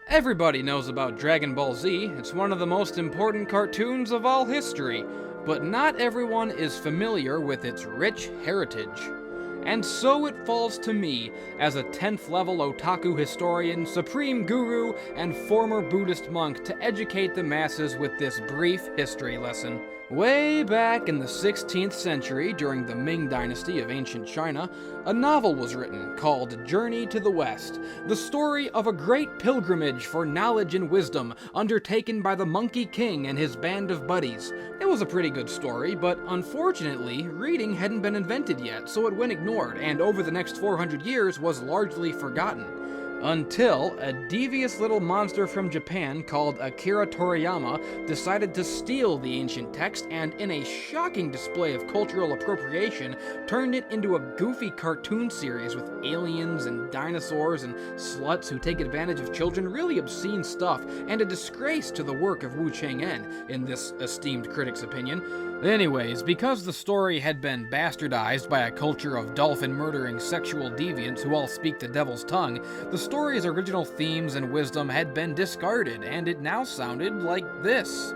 Everybody knows about Dragon Ball Z, it's one of the most important cartoons of all history, but not everyone is familiar with its rich heritage. And so it falls to me, as a 10th level otaku historian, supreme guru, and former Buddhist monk, to educate the masses with this brief history lesson. Way back in the 16th century, during the Ming Dynasty of ancient China, a novel was written called Journey to the West, the story of a great pilgrimage for knowledge and wisdom undertaken by the Monkey King and his band of buddies. It was a pretty good story, but unfortunately, reading hadn't been invented yet, so it went ignored, and over the next 400 years was largely forgotten. Until a devious little monster from Japan called Akira Toriyama decided to steal the ancient text and, in a shocking display of cultural appropriation, turned it into a goofy cartoon series with aliens and dinosaurs and sluts who take advantage of children, really obscene stuff, and a disgrace to the work of Wu Chang'an, in this esteemed critic's opinion. Anyways, because the story had been bastardized by a culture of dolphin-murdering sexual deviants who all speak the devil's tongue, the story's original themes and wisdom had been discarded, and it now sounded like this.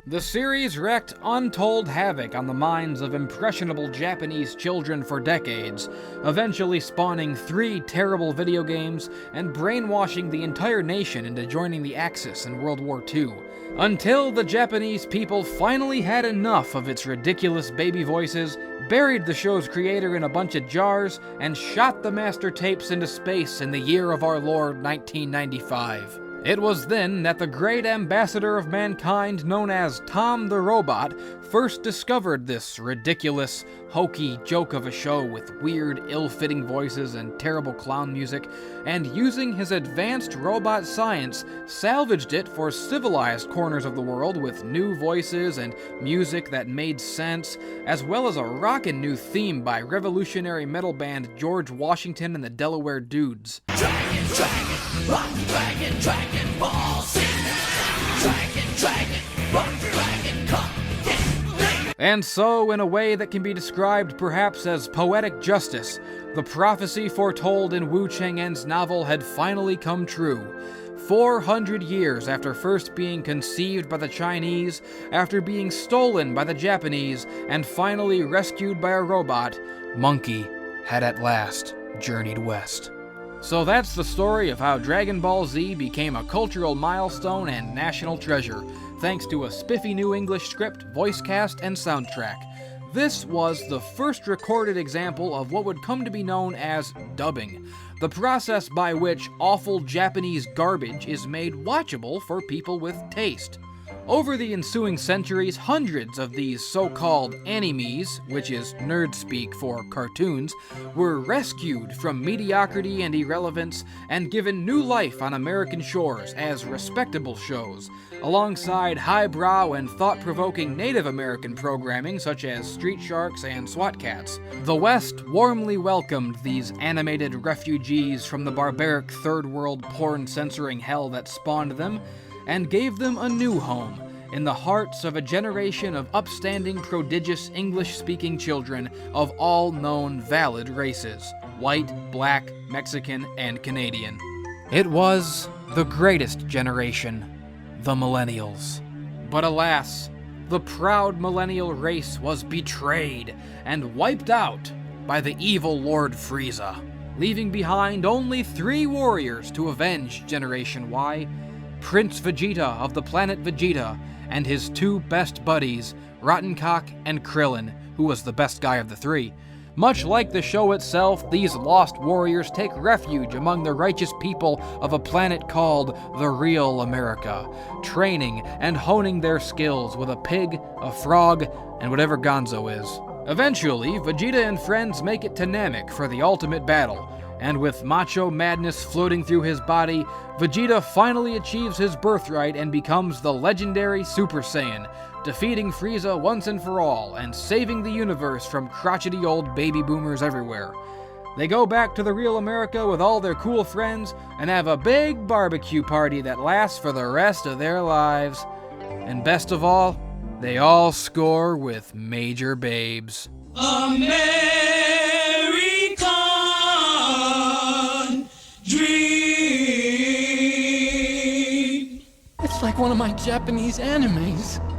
The series wreaked untold havoc on the minds of impressionable Japanese children for decades, eventually spawning 3 terrible video games and brainwashing the entire nation into joining the Axis in World War II, until the Japanese people finally had enough of its ridiculous baby voices, buried the show's creator in a bunch of jars, and shot the master tapes into space in the year of our Lord 1995. It was then that the great ambassador of mankind known as Tom the Robot first discovered this ridiculous, hokey joke of a show with weird, ill-fitting voices and terrible clown music, and using his advanced robot science, salvaged it for civilized corners of the world with new voices and music that made sense, as well as a rockin' new theme by revolutionary metal band George Washington and the Delaware Dudes. Dragon Ball Z. Dragon, come. And so, in a way that can be described perhaps as poetic justice, the prophecy foretold in Wu Chang'an's novel had finally come true. 400 years after first being conceived by the Chinese, after being stolen by the Japanese, and finally rescued by a robot, Monkey had at last journeyed west. So that's the story of how Dragon Ball Z became a cultural milestone and national treasure, thanks to a spiffy new English script, voice cast, and soundtrack. This was the first recorded example of what would come to be known as dubbing, the process by which awful Japanese garbage is made watchable for people with taste. Over the ensuing centuries, hundreds of these so-called animes, which is nerd speak for cartoons, were rescued from mediocrity and irrelevance and given new life on American shores as respectable shows, alongside highbrow and thought-provoking Native American programming such as Street Sharks and SWAT Cats. The West warmly welcomed these animated refugees from the barbaric third-world porn-censoring hell that spawned them, and gave them a new home in the hearts of a generation of upstanding, prodigious English-speaking children of all known valid races: white, black, Mexican, and Canadian. It was the greatest generation, the Millennials. But alas, the proud millennial race was betrayed and wiped out by the evil Lord Frieza, leaving behind only 3 warriors to avenge Generation Y: Prince Vegeta of the planet Vegeta, and his 2 best buddies, Rottencock and Krillin, who was the best guy of the 3. Much like the show itself, these lost warriors take refuge among the righteous people of a planet called the Real America, training and honing their skills with a pig, a frog, and whatever Gonzo is. Eventually, Vegeta and friends make it to Namek for the ultimate battle, and with macho madness floating through his body, Vegeta finally achieves his birthright and becomes the legendary Super Saiyan, defeating Frieza once and for all, and saving the universe from crotchety old baby boomers everywhere. They go back to the Real America with all their cool friends, and have a big barbecue party that lasts for the rest of their lives. And best of all, They all score with major babes. American Dream. It's like one of my Japanese animes.